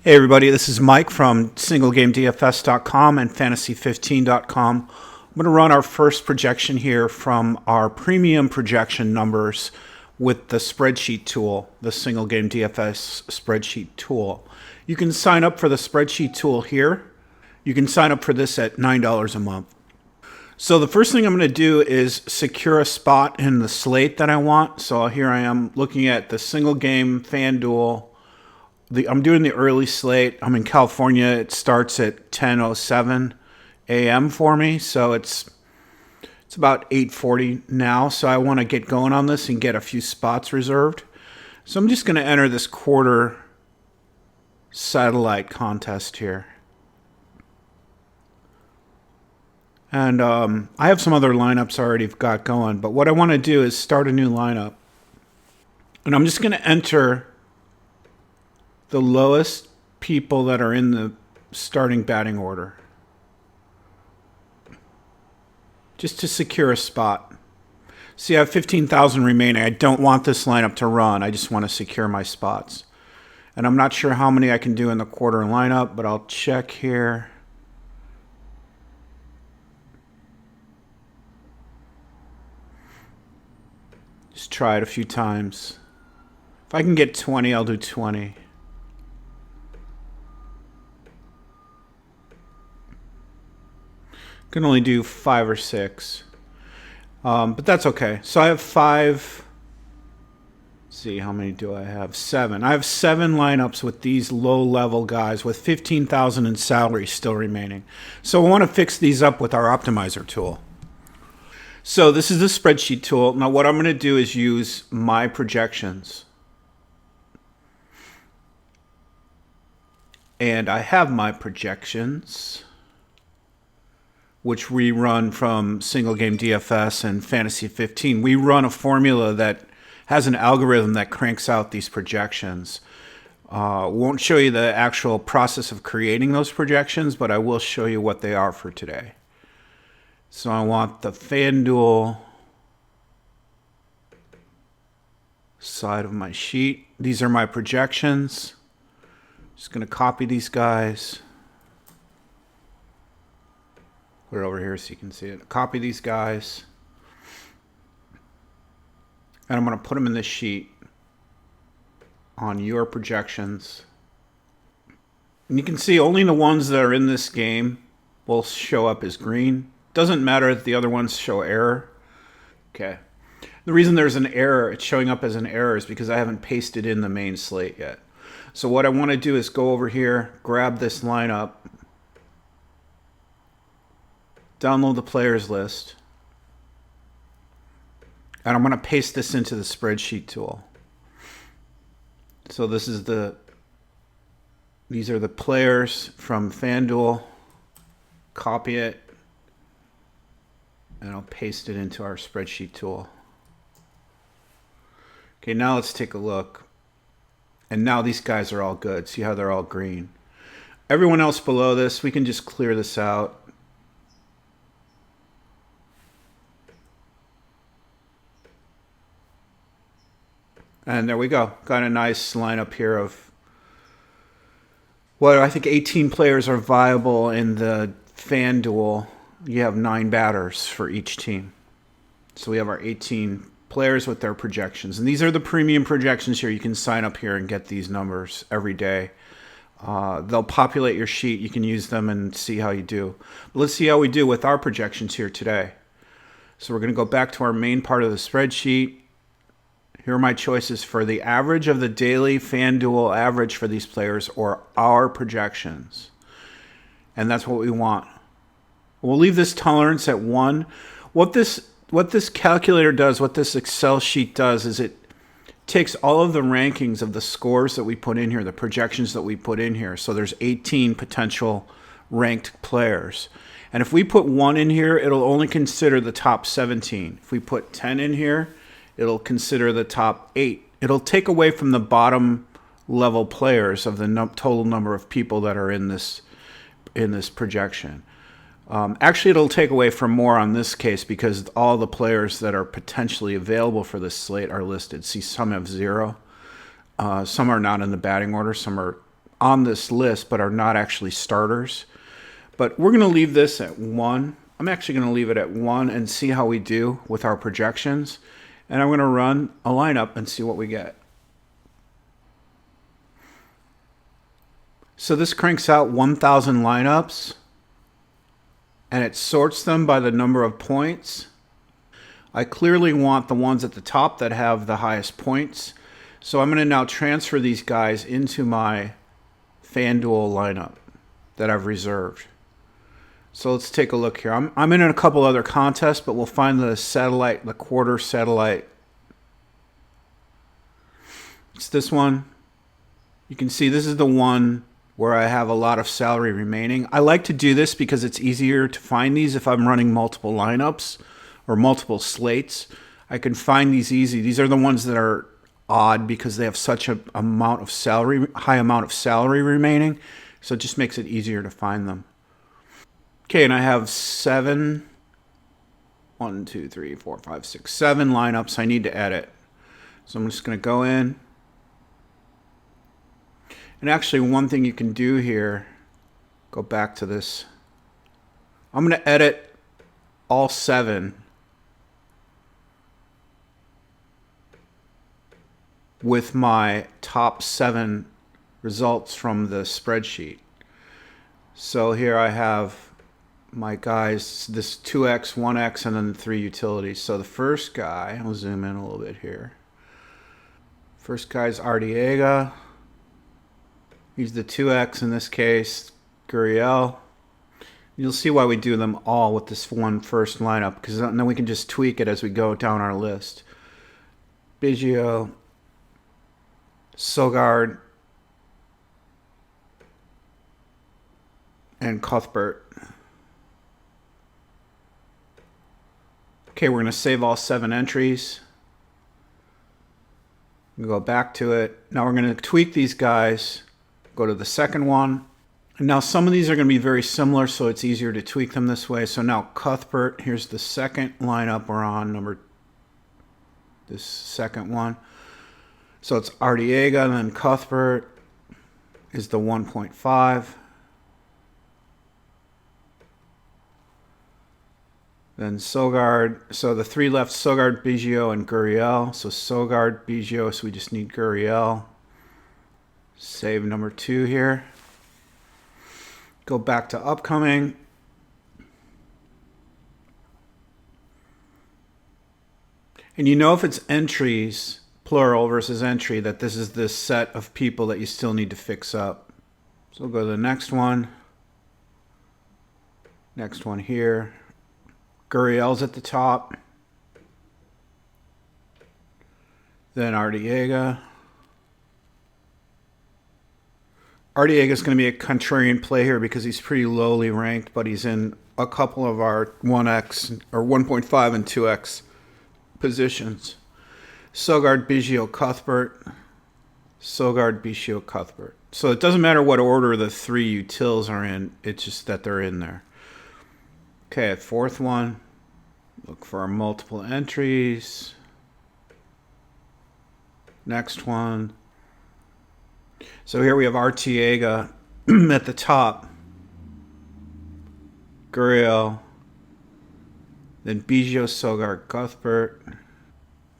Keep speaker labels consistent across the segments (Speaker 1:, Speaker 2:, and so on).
Speaker 1: Hey everybody, this is Mike from SingleGameDFS.com and Fantasy15.com. I'm going to run our first projection here from our premium projection numbers with the spreadsheet tool, the Single Game DFS spreadsheet tool. You can sign up for the spreadsheet tool here. You can sign up for this at $9 a month. So the first thing I'm going to do is secure a spot in the slate that I want. So here I am looking at the Single Game FanDuel. I'm doing the early slate. I'm in California. It starts at 10:07 a.m. for me, so it's about 8:40 now. So I want to get going on this and get a few spots reserved. So I'm just going to enter this quarter satellite contest here. And I have some other lineups I already got going, but what I want to do is start a new lineup. And I'm just going to enter the lowest people that are in the starting batting order, just to secure a spot. See, I have 15,000 remaining. I don't want this lineup to run. I just want to secure my spots. And I'm not sure how many I can do in the quarter lineup, but I'll check here. Just try it a few times. If I can get 20, I'll do 20. Can only do 5 or 6, but that's okay. So I have 5. Let's see, how many do I have? 7. I have 7 lineups with these low-level guys with 15,000 in salary still remaining. So I want to fix these up with our optimizer tool. So this is the spreadsheet tool. Now what I'm going to do is use my projections. And I have my projections, which we run from Single Game DFS and Fantasy 15. We run a formula that has an algorithm that cranks out these projections. Won't show you the actual process of creating those projections, but I will show you what they are for today. So I want the FanDuel side of my sheet. These are my projections. Just going to copy these guys. Put it over here so you can see it. Copy these guys. And I'm going to put them in this sheet on your projections. And you can see only the ones that are in this game will show up as green. Doesn't matter if the other ones show error. Okay. The reason there's an error, it's showing up as an error, is because I haven't pasted in the main slate yet. So what I want to do is go over here, grab this lineup, download the players list, and I'm going to paste this into the spreadsheet tool. So these are the players from FanDuel. Copy it, and I'll paste it into our spreadsheet tool. Okay, now let's take a look. And now these guys are all good. See how they're all green. Everyone else below this, we can just clear this out. And there we go. Got a nice lineup here of what I think 18 players are viable in the FanDuel. You have 9 batters for each team. So we have our 18 players with their projections. And these are the premium projections here. You can sign up here and get these numbers every day. They'll populate your sheet. You can use them and see how you do. But let's see how we do with our projections here today. So we're going to go back to our main part of the spreadsheet. Here are my choices for the average of the daily FanDuel average for these players, or our projections. And that's what we want. We'll leave this tolerance at 1. What this calculator does, what this Excel sheet does, is it takes all of the rankings of the scores that we put in here, the projections that we put in here. So there's 18 potential ranked players. And if we put 1 in here, it'll only consider the top 17. If we put 10 in here, it'll consider the top 8. It'll take away from the bottom level players of the total number of people that are in this projection. Actually, it'll take away from more on this case because all the players that are potentially available for this slate are listed. See, some have 0. Some are not in the batting order. Some are on this list but are not actually starters. But we're going to leave this at 1. I'm actually going to leave it at 1 and see how we do with our projections. And I'm going to run a lineup and see what we get. So this cranks out 1,000 lineups, and it sorts them by the number of points. I clearly want the ones at the top that have the highest points. So I'm going to now transfer these guys into my FanDuel lineup that I've reserved. So let's take a look here. I'm in a couple other contests, but we'll find the satellite, the quarter satellite. It's this one. You can see this is the one where I have a lot of salary remaining. I like to do this because it's easier to find these if I'm running multiple lineups or multiple slates. I can find these easy. These are the ones that are odd because they have such a high amount of salary remaining. So it just makes it easier to find them. Okay, and I have 7 lineups I need to edit. So I'm just going to go in. And actually, one thing you can do here, go back to this. I'm going to edit all 7 with my top 7 results from the spreadsheet. So here I have my guys, this 2x, 1x, and then the 3 utilities. So the first guy, I'll zoom in a little bit here. First guy's Arteaga. He's the 2x in this case, Gurriel. You'll see why we do them all with this one first lineup, because then we can just tweak it as we go down our list. Biggio, Sogard, and Cuthbert. Okay, we're going to save all 7 entries. We go back to it. Now we're going to tweak these guys. Go to the second one. And now some of these are going to be very similar, so it's easier to tweak them this way. So now Cuthbert, here's the second lineup we're on, this second one. So it's Arteaga, and then Cuthbert is the 1.5. Then Sogard, so the 3 left, Sogard, Biggio, and Gurriel. So Sogard, Biggio, so we just need Gurriel. Save number 2 here. Go back to upcoming. And you know if it's entries, plural versus entry, that this is this set of people that you still need to fix up. So we'll go to the next one. Next one here. Gurriel's at the top. Then Arteaga. Arteaga is going to be a contrarian play here because he's pretty lowly ranked, but he's in a couple of our 1x or 1.5 and 2x positions. Sogard, Biggio, Cuthbert. Sogard, Biggio, Cuthbert. So it doesn't matter what order the 3 utils are in. It's just that they're in there. Okay, fourth one. Look for our multiple entries. Next one. So here we have Arteaga at the top. Gurriel. Then Biggio, Sogard, Cuthbert.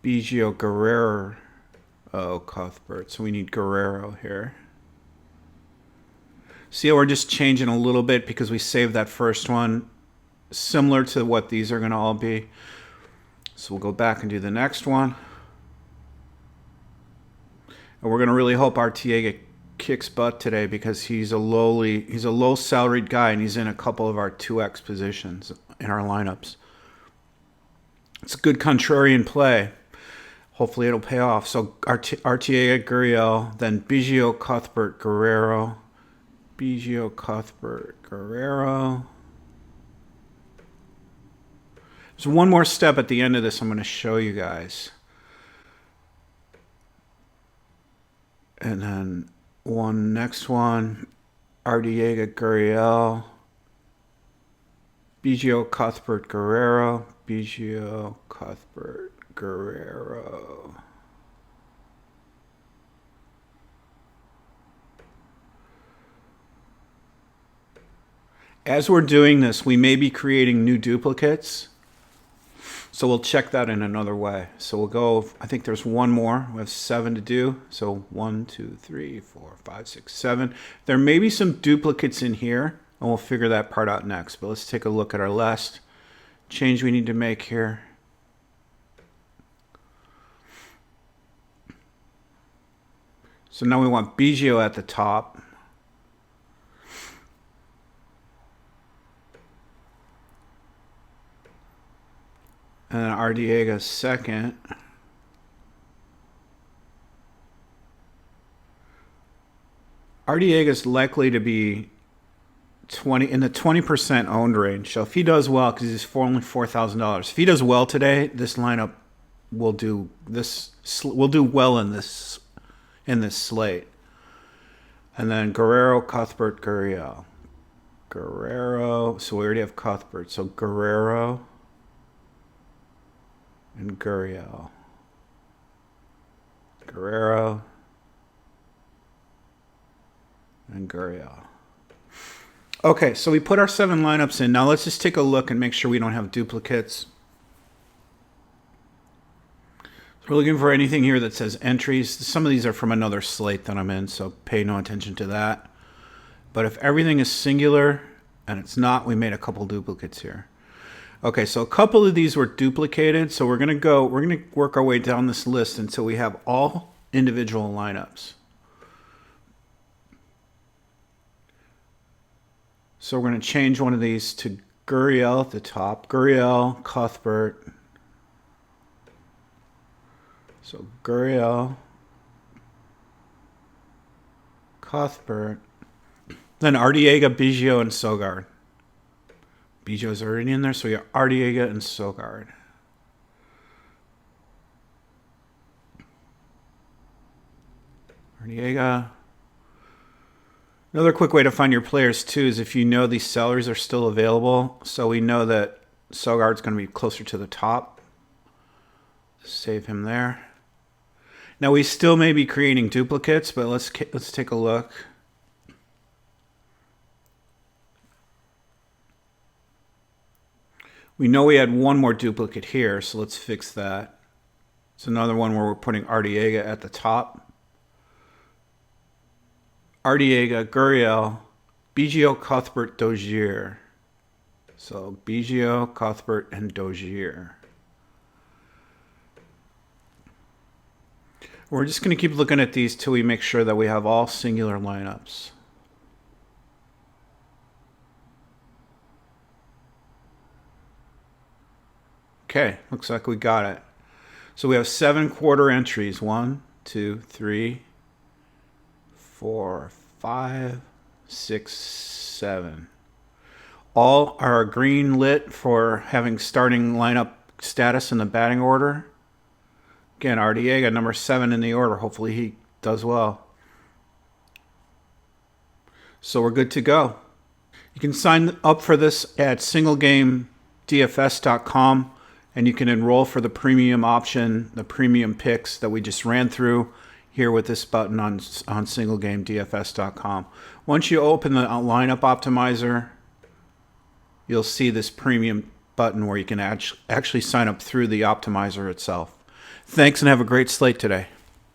Speaker 1: Biggio, Guerrero. Oh, Cuthbert. So we need Guerrero here. See how we're just changing a little bit because we saved that first one. Similar to what these are going to all be. So we'll go back and do the next one. And we're going to really hope Arteaga kicks butt today because he's a low salaried guy and he's in a couple of our 2x positions in our lineups. It's a good contrarian play. Hopefully it'll pay off. So Arteaga, Gurriel, then Biggio, Cuthbert, Guerrero. Biggio, Cuthbert, Guerrero. There's one more step at the end of this I'm going to show you guys. And then next one, Arteaga, Gurriel, Biggio, Cuthbert, Guerrero, Biggio, Cuthbert, Guerrero. As we're doing this, we may be creating new duplicates. So we'll check that in another way. So we'll go, I think there's one more. We have 7 to do. So 1, 2, 3, 4, 5, 6, 7. There may be some duplicates in here, and we'll figure that part out next. But let's take a look at our last change we need to make here. So now we want Biggio at the top. And then Arteaga second. Arteaga is likely to be in the 20% owned range. So if he does well, because he's only $4,000, if he does well today, this lineup will do well in this slate. And then Guerrero, Cuthbert, Gurriel. Guerrero. So we already have Cuthbert. So Guerrero and Gurriel. Guerrero and Gurriel. Okay, so we put our 7 lineups in. Now let's just take a look and make sure we don't have duplicates. So we're looking for anything here that says entries. Some of these are from another slate that I'm in, so pay no attention to that. But if everything is singular, and it's not, we made a couple duplicates here. Okay, so a couple of these were duplicated, so we're gonna work our way down this list until we have all individual lineups. So we're gonna change one of these to Gurriel at the top. Gurriel, Cuthbert. So Gurriel, Cuthbert, then Arteaga, Biggio, and Sogard. Biggio's already in there, so we have Arteaga and Sogard. Arteaga. Another quick way to find your players, too, is if you know these sellers are still available. So we know that Sogard's going to be closer to the top. Save him there. Now, we still may be creating duplicates, but let's take a look. We know we had one more duplicate here, so let's fix that. It's another one where we're putting Arteaga at the top. Arteaga, Gurriel, Biggio, Cuthbert, Dozier. So Biggio, Cuthbert, and Dozier. We're just going to keep looking at these till we make sure that we have all singular lineups. Okay, looks like we got it. So we have 7 quarter entries. 1, 2, 3, 4, 5, 6, 7. All are green lit for having starting lineup status in the batting order. Again, Arteaga, number 7 in the order. Hopefully he does well. So we're good to go. You can sign up for this at singlegamedfs.com. And you can enroll for the premium option, the premium picks that we just ran through here with this button on singlegamedfs.com. Once you open the lineup optimizer, you'll see this premium button where you can actually sign up through the optimizer itself. Thanks and have a great slate today.